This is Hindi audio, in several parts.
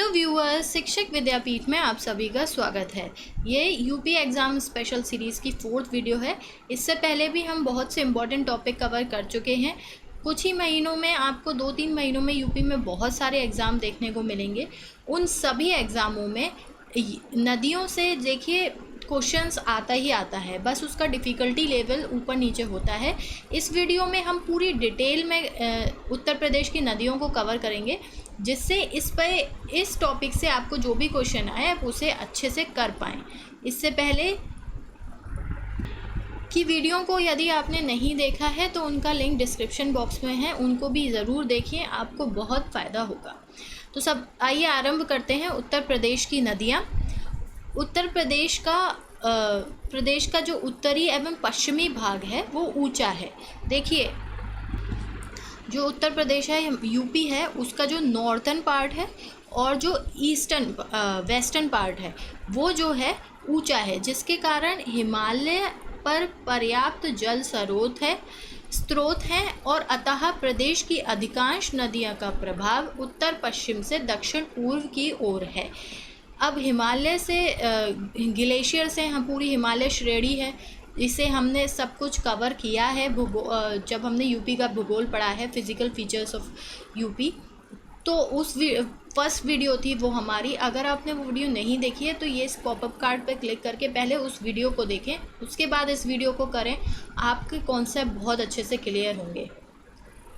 हेलो व्यूअर्स, शिक्षक विद्यापीठ में आप सभी का स्वागत है। ये यूपी एग्ज़ाम स्पेशल सीरीज़ की 4th वीडियो है। इससे पहले भी हम बहुत से इम्पॉर्टेंट टॉपिक कवर कर चुके हैं। कुछ ही महीनों में आपको 2-3 महीनों में यूपी में बहुत सारे एग्ज़ाम देखने को मिलेंगे। उन सभी एग्ज़ामों में नदियों से देखिए क्वेश्चंस आता ही आता है, बस उसका डिफ़िकल्टी लेवल ऊपर नीचे होता है। इस वीडियो में हम पूरी डिटेल में उत्तर प्रदेश की नदियों को कवर करेंगे, जिससे इस टॉपिक से आपको जो भी क्वेश्चन आए आप उसे अच्छे से कर पाएँ। इससे पहले की वीडियो को यदि आपने नहीं देखा है तो उनका लिंक डिस्क्रिप्शन बॉक्स में है, उनको भी ज़रूर देखिए, आपको बहुत फ़ायदा होगा। तो सब आइए आरंभ करते हैं। उत्तर प्रदेश की नदियाँ। उत्तर प्रदेश का जो उत्तरी एवं पश्चिमी भाग है वो ऊंचा है। देखिए, जो उत्तर प्रदेश है, यूपी है, उसका जो नॉर्थन पार्ट है और जो वेस्टर्न पार्ट है वो जो है ऊंचा है, जिसके कारण हिमालय पर पर्याप्त जल स्रोत हैं और अतः प्रदेश की अधिकांश नदियों का प्रभाव उत्तर पश्चिम से दक्षिण पूर्व की ओर है। अब हिमालय से ग्लेशियर से हम पूरी हिमालय श्रेणी है, इसे हमने सब कुछ कवर किया है जब हमने यूपी का भूगोल पढ़ा है, फिज़िकल फीचर्स ऑफ यूपी। तो उस फर्स्ट वीडियो थी वो हमारी। अगर आपने वो वीडियो नहीं देखी है तो ये इस पॉपअप कार्ड पे क्लिक करके पहले उस वीडियो को देखें, उसके बाद इस वीडियो को करें, आपके कॉन्सेप्ट बहुत अच्छे से क्लियर होंगे।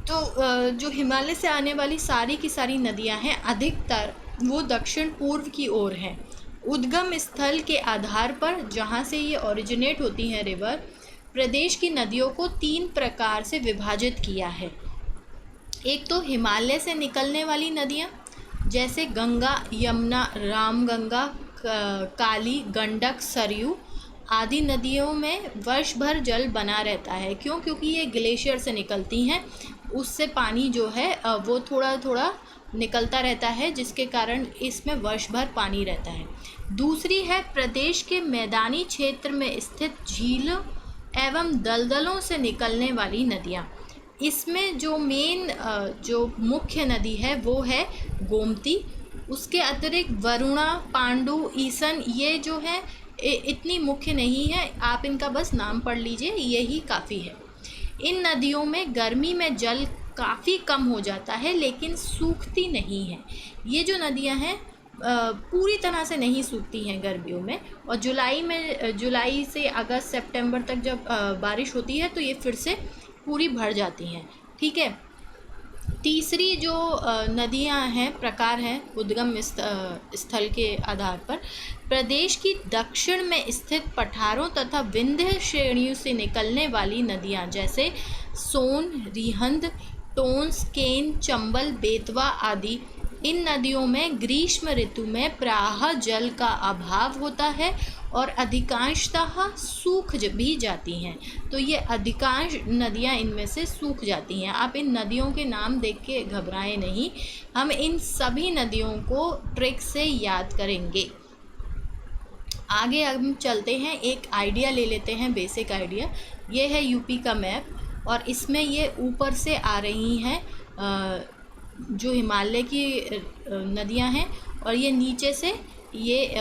तो जो हिमालय से आने वाली सारी की सारी नदियां हैं, अधिकतर वो दक्षिण पूर्व की ओर हैं। उद्गम स्थल के आधार पर जहां से ये ओरिजिनेट होती हैं रिवर, प्रदेश की नदियों को 3 प्रकार से विभाजित किया है। एक तो हिमालय से निकलने वाली नदियां, जैसे गंगा, यमुना, रामगंगा, काली, गंडक, सरयू आदि नदियों में वर्ष भर जल बना रहता है। क्यों? क्योंकि ये ग्लेशियर से निकलती हैं, उससे पानी जो है वो थोड़ा थोड़ा निकलता रहता है, जिसके कारण इसमें वर्ष भर पानी रहता है। दूसरी है प्रदेश के मैदानी क्षेत्र में स्थित झीलों एवं दलदलों से निकलने वाली नदियाँ। इसमें जो जो मुख्य नदी है वो है गोमती। उसके अतिरिक्त वरुणा, पांडु, ईसन, ये जो है इतनी मुख्य नहीं है, आप इनका बस नाम पढ़ लीजिए, यही काफ़ी है। इन नदियों में गर्मी में जल काफ़ी कम हो जाता है, लेकिन सूखती नहीं है। ये जो नदियां हैं पूरी तरह से नहीं सूखती हैं गर्मियों में, और जुलाई से अगस्त सितंबर तक जब बारिश होती है तो ये फिर से पूरी भर जाती हैं। ठीक है। तीसरी जो नदियां हैं, प्रकार हैं उद्गम स्थल के आधार पर, प्रदेश की दक्षिण में स्थित पठारों तथा विंध्य श्रेणियों से निकलने वाली नदियां, जैसे सोन, रिहंद, टोंस, केन, चंबल, बेतवा आदि। इन नदियों में ग्रीष्म ऋतु में प्रायः जल का अभाव होता है और अधिकांशतः सूख भी जाती हैं। तो ये अधिकांश नदियां इनमें से सूख जाती हैं। आप इन नदियों के नाम देख के घबराएं नहीं, हम इन सभी नदियों को ट्रिक से याद करेंगे। आगे हम चलते हैं, एक आइडिया ले लेते हैं, बेसिक आइडिया। ये है यूपी का मैप, और इसमें ये ऊपर से आ रही हैं जो हिमालय की नदियां हैं, और ये नीचे से ये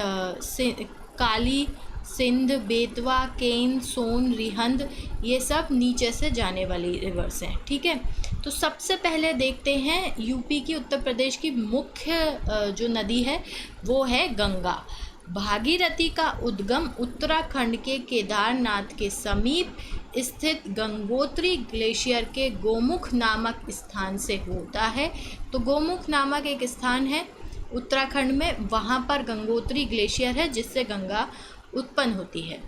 काली, सिंध, बेतवा, केन, सोन, रिहंद, ये सब नीचे से जाने वाली रिवर्स हैं। ठीक है। तो सबसे पहले देखते हैं यूपी की, उत्तर प्रदेश की मुख्य जो नदी है वो है गंगा। भागीरथी का उद्गम उत्तराखंड के केदारनाथ के समीप स्थित गंगोत्री ग्लेशियर के गोमुख नामक स्थान से होता है। तो गोमुख नामक एक स्थान है उत्तराखंड में, वहाँ पर गंगोत्री ग्लेशियर है जिससे गंगा उत्पन्न होती है।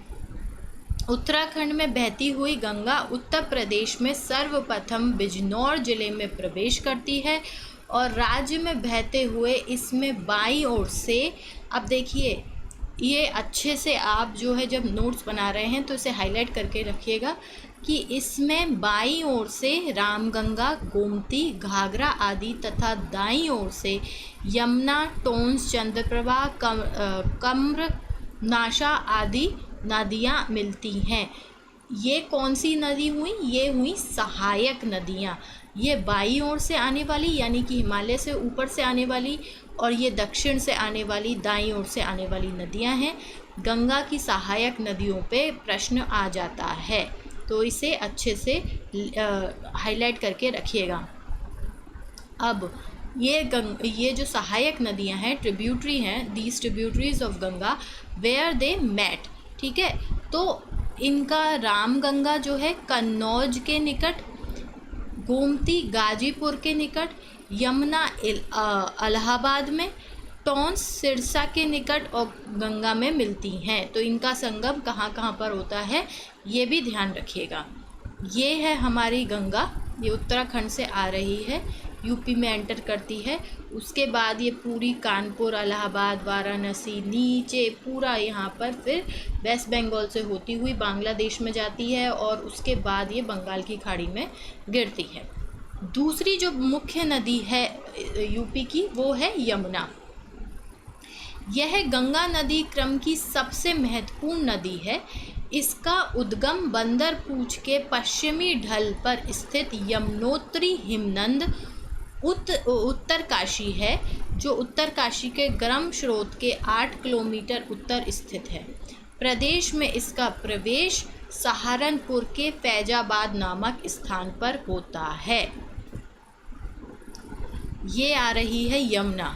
उत्तराखंड में बहती हुई गंगा उत्तर प्रदेश में सर्वप्रथम बिजनौर जिले में प्रवेश करती है, और राज्य में बहते हुए इसमें बाईं ओर से, अब देखिए ये अच्छे से आप जो है जब नोट्स बना रहे हैं तो इसे हाईलाइट करके रखिएगा कि इसमें बाईं ओर से रामगंगा, गोमती, घाघरा आदि तथा दाईं ओर से यमुना, टोंस, चंद्रप्रभा, कम्र, नाशा आदि नदियाँ मिलती हैं। ये कौन सी नदी हुई? ये हुई सहायक नदियाँ। ये बाईं ओर से आने वाली यानी कि हिमालय से ऊपर से आने वाली और ये दक्षिण से आने वाली दाईं ओर से आने वाली नदियां हैं। गंगा की सहायक नदियों पे प्रश्न आ जाता है, तो इसे अच्छे से हाईलाइट करके रखिएगा। अब ये जो सहायक नदियां हैं, ट्रिब्यूटरी हैं, these tributaries of Ganga where they met, ठीक है। तो इनका रामगंगा जो है कन्नौज के निकट, गोमती गाजीपुर के निकट, यमुना इलाहाबाद में, टॉन्स सिरसा के निकट और गंगा में मिलती हैं। तो इनका संगम कहाँ कहाँ पर होता है ये भी ध्यान रखिएगा। ये है हमारी गंगा, ये उत्तराखंड से आ रही है, यूपी में एंटर करती है। उसके बाद ये पूरी कानपुर, इलाहाबाद, वाराणसी, नीचे पूरा यहाँ पर फिर वेस्ट बंगाल से होती हुई बांग्लादेश में जाती है और उसके बाद ये बंगाल की खाड़ी में गिरती है। दूसरी जो मुख्य नदी है यूपी की वो है यमुना। यह गंगा नदी क्रम की सबसे महत्वपूर्ण नदी है। इसका उद्गम बंदर पूंछ के पश्चिमी ढल पर स्थित यमुनोत्री हिमनद उत्तरकाशी है, जो उत्तरकाशी के गर्म स्रोत के 8 किलोमीटर उत्तर स्थित है। प्रदेश में इसका प्रवेश सहारनपुर के फैजाबाद नामक स्थान पर होता है। ये आ रही है यमुना।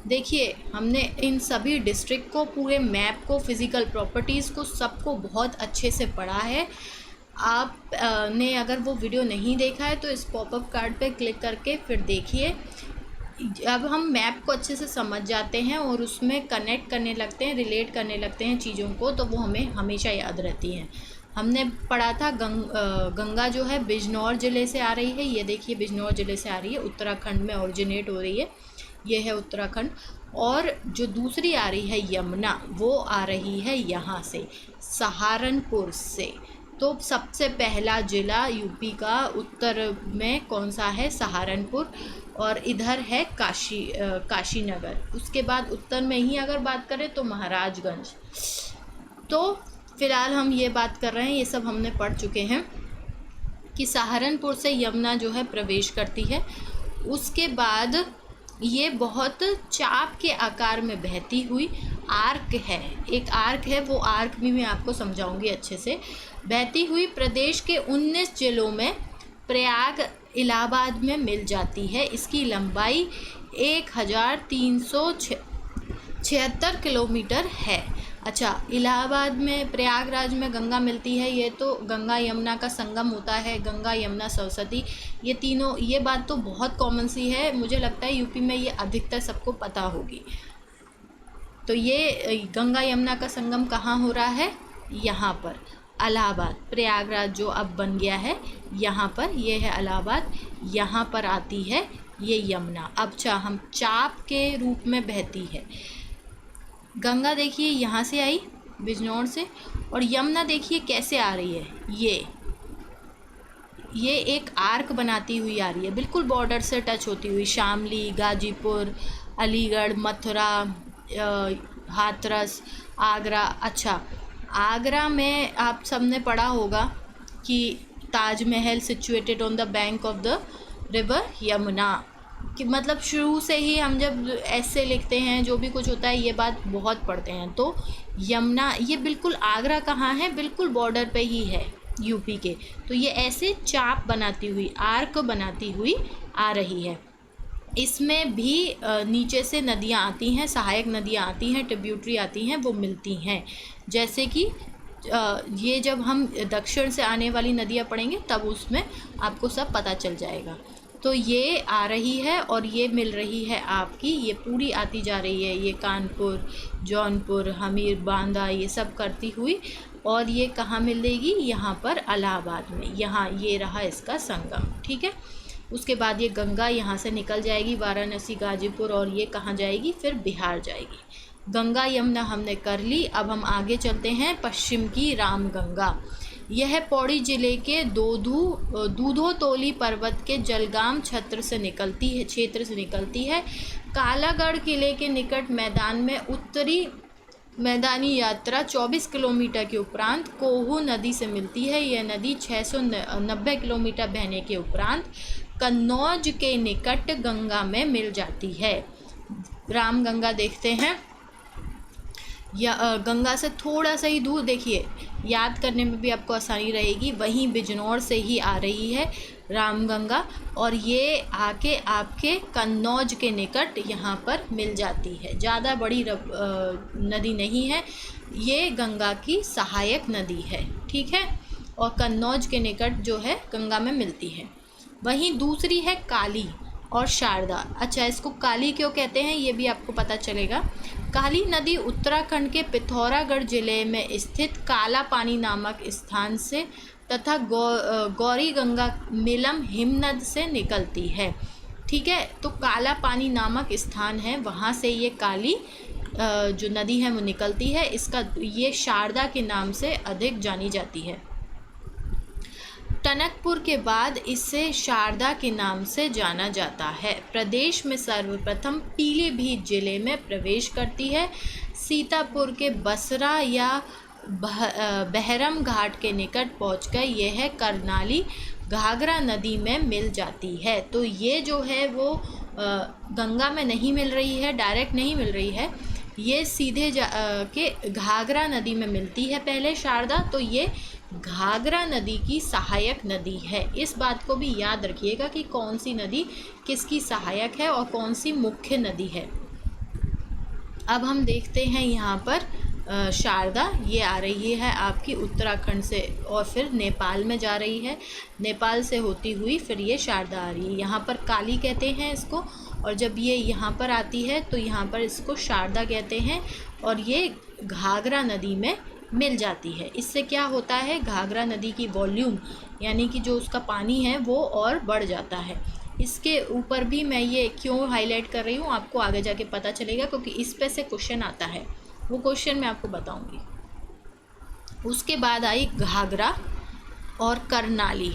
देखिए, हमने इन सभी डिस्ट्रिक्ट को, पूरे मैप को, फिज़िकल प्रॉपर्टीज़ को, सबको बहुत अच्छे से पढ़ा है। आप ने अगर वो वीडियो नहीं देखा है तो इस पॉपअप कार्ड पे क्लिक करके फिर देखिए। अब हम मैप को अच्छे से समझ जाते हैं और उसमें कनेक्ट करने लगते हैं, रिलेट करने लगते हैं चीज़ों को, तो वो हमें हमेशा याद रहती हैं। हमने पढ़ा था गंगा जो है बिजनौर ज़िले से आ रही है। ये देखिए बिजनौर ज़िले से आ रही है, उत्तराखंड में ओरिजिनेट हो रही है। ये है उत्तराखंड। और जो दूसरी आ रही है यमुना, वो आ रही है यहाँ से, सहारनपुर से। तो सबसे पहला ज़िला यूपी का उत्तर में कौन सा है? सहारनपुर। और इधर है काशीनगर। उसके बाद उत्तर में ही अगर बात करें तो महाराजगंज। तो फ़िलहाल हम ये बात कर रहे हैं, ये सब हमने पढ़ चुके हैं कि सहारनपुर से यमुना जो है प्रवेश करती है। उसके बाद ये बहुत चाप के आकार में बहती हुई आर्क है, एक आर्क है, वो आर्क भी मैं आपको समझाऊंगी अच्छे से। बहती हुई प्रदेश के 19 जिलों में प्रयाग इलाहाबाद में मिल जाती है। इसकी लंबाई 1376 किलोमीटर है। अच्छा, इलाहाबाद में, प्रयागराज में गंगा मिलती है। ये तो गंगा यमुना का संगम होता है, गंगा यमुना सरस्वती, ये तीनों, ये बात तो बहुत कॉमन सी है। मुझे लगता है यूपी में ये अधिकतर सबको पता होगी। तो ये गंगा यमुना का संगम कहाँ हो रहा है? यहाँ पर इलाहाबाद, प्रयागराज जो अब बन गया है यहाँ पर, ये है इलाहाबाद, यहाँ पर आती है ये यमुना। अब हम चाप के रूप में बहती है गंगा। देखिए यहाँ से आई बिजनौर से, और यमुना देखिए कैसे आ रही है। ये एक आर्क बनाती हुई आ रही है, बिल्कुल बॉर्डर से टच होती हुई। शामली, गाजीपुर, अलीगढ़, मथुरा, हाथरस, आगरा। अच्छा, आगरा में आप सबने पढ़ा होगा कि Taj Mahal situated on the bank of the river Yamuna, कि मतलब शुरू से ही हम जब ऐसे लिखते हैं, जो भी कुछ होता है, ये बात बहुत पढ़ते हैं। तो यमुना, ये बिल्कुल आगरा कहाँ है? बिल्कुल बॉर्डर पे ही है यूपी के। तो ये ऐसे चाप बनाती हुई, आर्क बनाती हुई आ रही है। इसमें भी नीचे से नदियाँ आती हैं, सहायक नदियाँ आती हैं, ट्रिब्यूटरी आती हैं, वो मिलती हैं। जैसे कि ये जब हम दक्षिण से आने वाली नदियाँ पढ़ेंगे तब उसमें आपको सब पता चल जाएगा। तो ये आ रही है और ये मिल रही है आपकी, ये पूरी आती जा रही है, ये कानपुर, जौनपुर, हमीर, बांदा, ये सब करती हुई। और ये कहाँ मिलेगी? यहाँ पर इलाहाबाद में। यहाँ ये रहा इसका संगम, ठीक है। उसके बाद ये गंगा यहाँ से निकल जाएगी, वाराणसी, गाजीपुर, और ये कहाँ जाएगी? फिर बिहार जाएगी। गंगा यमुना हमने कर ली। अब हम आगे चलते हैं, पश्चिम की रामगंगा। यह पौड़ी जिले के दूधोतोली पर्वत के जलगाम क्षेत्र से निकलती है। कालागढ़ किले के निकट मैदान में उत्तरी मैदानी यात्रा 24 किलोमीटर के उपरांत कोहू नदी से मिलती है। यह नदी 690 किलोमीटर बहने के उपरांत कन्नौज के निकट गंगा में मिल जाती है। रामगंगा देखते हैं, या गंगा से थोड़ा सा ही दूर, देखिए याद करने में भी आपको आसानी रहेगी, वहीं बिजनौर से ही आ रही है रामगंगा, और ये आके आपके कन्नौज के निकट यहाँ पर मिल जाती है। ज़्यादा बड़ी नदी नहीं है, ये गंगा की सहायक नदी है, ठीक है, और कन्नौज के निकट जो है गंगा में मिलती है। वहीं दूसरी है काली और शारदा। अच्छा, इसको काली क्यों कहते हैं ये भी आपको पता चलेगा। काली नदी उत्तराखंड के पिथौरागढ़ जिले में स्थित काला पानी नामक स्थान से तथा गौरी गंगा मिलम हिमनद से निकलती है, ठीक है। तो काला पानी नामक स्थान है, वहाँ से ये काली जो नदी है वो निकलती है। ये शारदा के नाम से अधिक जानी जाती है। टनकपुर के बाद इसे शारदा के नाम से जाना जाता है। प्रदेश में सर्वप्रथम पीलीभीत जिले में प्रवेश करती है। सीतापुर के बसरा या बहरम घाट के निकट पहुंचकर यह करनाली घाघरा नदी में मिल जाती है। तो ये जो है वो गंगा में नहीं मिल रही है, डायरेक्ट नहीं मिल रही है, ये सीधे के घाघरा नदी में मिलती है पहले शारदा। तो ये घाघरा नदी की सहायक नदी है। इस बात को भी याद रखिएगा कि कौन सी नदी किसकी सहायक है और कौन सी मुख्य नदी है। अब हम देखते हैं यहाँ पर शारदा, ये आ रही है आपकी उत्तराखंड से और फिर नेपाल में जा रही है, नेपाल से होती हुई फिर ये शारदा आ रही है। यहाँ पर काली कहते हैं इसको, और जब ये यहाँ पर आती है तो यहाँ पर इसको शारदा कहते हैं, और ये घाघरा नदी में मिल जाती है। इससे क्या होता है, घाघरा नदी की वॉल्यूम यानी कि जो उसका पानी है वो और बढ़ जाता है। इसके ऊपर भी मैं ये क्यों हाईलाइट कर रही हूँ आपको आगे जाके पता चलेगा, क्योंकि इस पे से क्वेश्चन आता है, वो क्वेश्चन मैं आपको बताऊंगी। उसके बाद आई घाघरा और करनाली।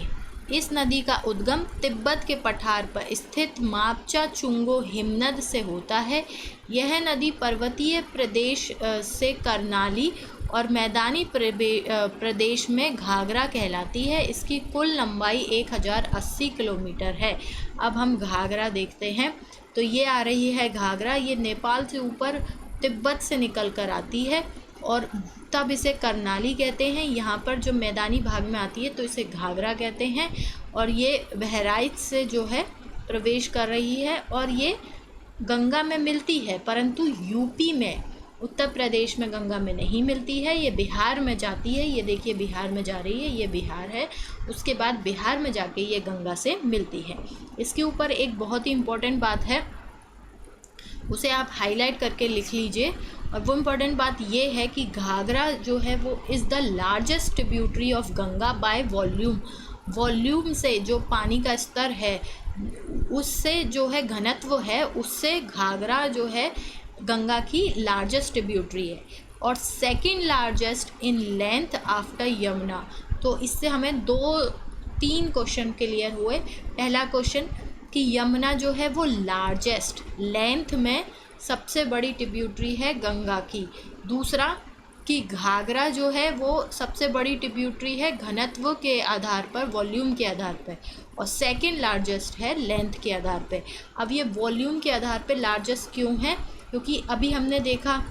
इस नदी का उद्गम तिब्बत के पठार पर स्थित मापचा चुंगो हिमनद से होता है। यह नदी पर्वतीय प्रदेश से करनाली और मैदानी प्रदेश में घाघरा कहलाती है। इसकी कुल लंबाई 1080 किलोमीटर है। अब हम घाघरा देखते हैं, तो ये आ रही है घाघरा, ये नेपाल से ऊपर तिब्बत से निकल कर आती है और तब इसे करनाली कहते हैं। यहाँ पर जो मैदानी भाग में आती है तो इसे घाघरा कहते हैं, और ये बहराइच से जो है प्रवेश कर रही है और ये गंगा में मिलती है, परंतु यूपी में, उत्तर प्रदेश में गंगा में नहीं मिलती है, ये बिहार में जाती है। ये देखिए बिहार में जा रही है, ये बिहार है, उसके बाद बिहार में जाके ये गंगा से मिलती है। इसके ऊपर एक बहुत ही इम्पोर्टेंट बात है, उसे आप हाईलाइट करके लिख लीजिए, और वो इम्पोर्टेंट बात ये है कि घाघरा जो है वो is the largest tributary of Ganga by volume. Volume से जो पानी का स्तर है उससे जो है घनत्व है, उससे घाघरा जो है गंगा की लार्जेस्ट ट्रिब्यूटरी है, और second largest in length after Yamuna. तो इससे हमें 2-3 क्वेश्चन क्लियर हुए। पहला क्वेश्चन कि यमुना जो है वो लार्जेस्ट लेंथ में सबसे बड़ी ट्रिब्यूटरी है गंगा की। दूसरा कि घाघरा जो है वो सबसे बड़ी ट्रिब्यूटरी है घनत्व के आधार पर, वॉल्यूम के आधार पर, और सेकंड लार्जेस्ट है लेंथ के आधार पर। अब ये वॉल्यूम के आधार पर लार्जेस्ट क्यों है, क्योंकि अभी हमने देखा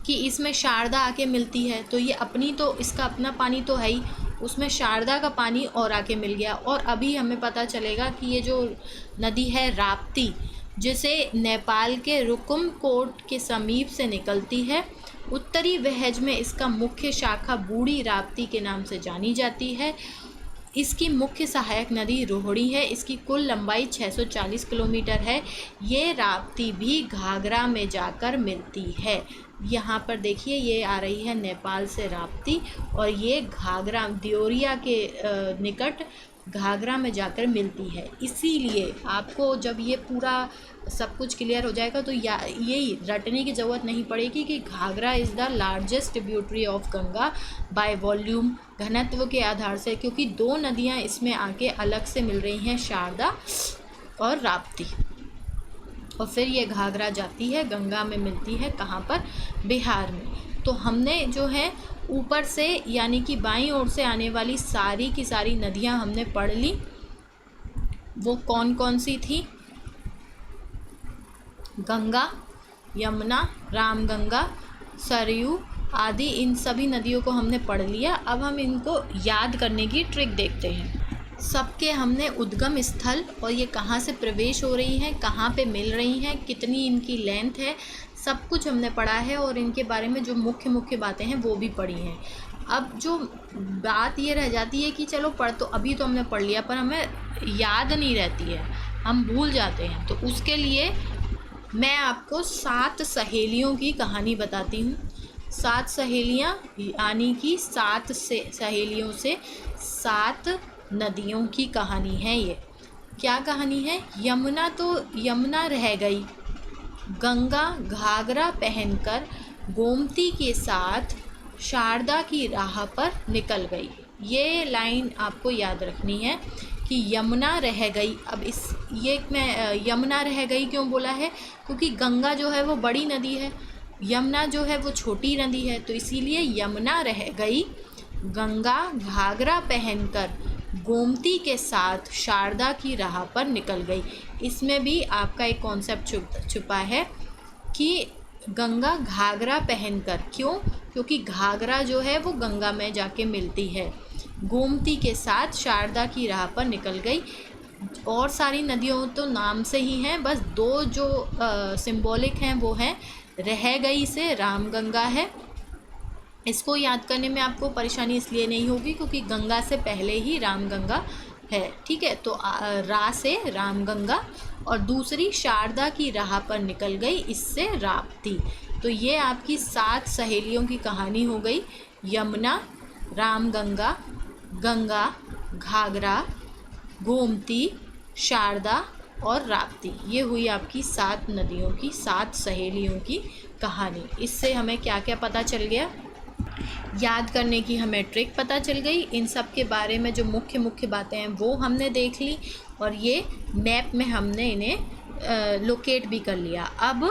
कि इसमें शारदा आके मिलती है, तो ये अपनी तो इसका अपना पानी तो है ही, उसमें शारदा का पानी और आके मिल गया। और अभी हमें पता चलेगा कि ये जो नदी है राप्ती, जिसे नेपाल के रुकुमकोट के समीप से निकलती है, उत्तरी वहज में इसका मुख्य शाखा बूढ़ी राप्ती के नाम से जानी जाती है। इसकी मुख्य सहायक नदी रोहिणी है। इसकी कुल लंबाई 640 किलोमीटर है। ये राप्ती भी घाघरा में जाकर मिलती है। यहाँ पर देखिए ये आ रही है नेपाल से राप्ती, और ये घाघरा देवरिया के निकट घाघरा में जाकर मिलती है। इसीलिए आपको जब ये पूरा सब कुछ क्लियर हो जाएगा तो ये रटने की ज़रूरत नहीं पड़ेगी कि Ghaghara is the largest tributary of Ganga by volume, घनत्व के आधार से, क्योंकि 2 नदियाँ इसमें आके अलग से मिल रही हैं, शारदा और राप्ती। और फिर ये घाघरा जाती है गंगा में मिलती है कहाँ पर, बिहार में। तो हमने जो है ऊपर से यानी कि बाईं ओर से आने वाली सारी की सारी नदियाँ हमने पढ़ ली। वो कौन कौन सी थी? गंगा, यमुना, रामगंगा, सरयू आदि, इन सभी नदियों को हमने पढ़ लिया। अब हम इनको याद करने की ट्रिक देखते हैं। सबके हमने उद्गम स्थल और ये कहाँ से प्रवेश हो रही हैं, कहाँ पे मिल रही हैं, कितनी इनकी लेंथ है, सब कुछ हमने पढ़ा है और इनके बारे में जो मुख्य मुख्य बातें हैं वो भी पढ़ी हैं। अब जो बात ये रह जाती है कि चलो पढ़ तो अभी तो हमने पढ़ लिया पर हमें याद नहीं रहती है, हम भूल जाते हैं। तो उसके लिए मैं आपको 7 सहेलियों की कहानी बताती हूँ। 7 सहेलियाँ यानी कि 7 से सहेलियों से 7 नदियों की कहानी है। ये क्या कहानी है? यमुना तो यमुना रह गई, गंगा घाघरा पहनकर गोमती के साथ शारदा की राह पर निकल गई। ये लाइन आपको याद रखनी है कि यमुना रह गई। अब ये मैं यमुना रह गई क्यों बोला है? क्योंकि गंगा जो है वो बड़ी नदी है, यमुना जो है वो छोटी नदी है, तो इसीलिए यमुना रह गई, गंगा घाघरा पहनकर गोमती के साथ शारदा की राह पर निकल गई। इसमें भी आपका एक कॉन्सेप्ट छुपा है कि गंगा घाघरा पहनकर, क्यों? क्योंकि घाघरा जो है वो गंगा में जाके मिलती है। गोमती के साथ शारदा की राह पर निकल गई। और सारी नदियों तो नाम से ही हैं, बस 2 जो सिंबॉलिक हैं वो हैं रह गई से रामगंगा है। इसको याद करने में आपको परेशानी इसलिए नहीं होगी क्योंकि गंगा से पहले ही रामगंगा है, ठीक है। तो रा से रामगंगा और दूसरी शारदा की राह पर निकल गई, इससे राप्ती। तो ये आपकी 7 सहेलियों की कहानी हो गई। यमुना, रामगंगा, गंगा, घाघरा, गोमती, शारदा और राप्ती। ये हुई आपकी 7 नदियों की, 7 सहेलियों की कहानी। इससे हमें क्या क्या पता चल गया? याद करने की हमें ट्रिक पता चल गई। इन सब के बारे में जो मुख्य मुख्य बातें हैं वो हमने देख ली और ये मैप में हमने इन्हें लोकेट भी कर लिया। अब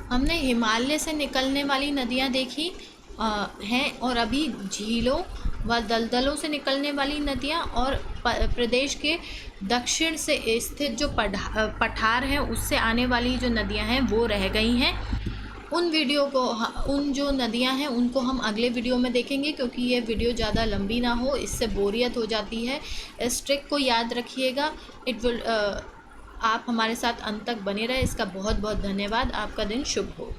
हमने हिमालय से निकलने वाली नदियाँ देखी हैं और अभी झीलों व दलदलों से निकलने वाली नदियाँ और प्रदेश के दक्षिण से स्थित जो पठार हैं उससे आने वाली जो नदियाँ हैं वो रह गई हैं। उन जो नदियां हैं उनको हम अगले वीडियो में देखेंगे क्योंकि ये वीडियो ज़्यादा लंबी ना हो, इससे बोरियत हो जाती है। इस ट्रिक को याद रखिएगा। आप हमारे साथ अंत तक बने रहे। इसका बहुत बहुत धन्यवाद। आपका दिन शुभ हो।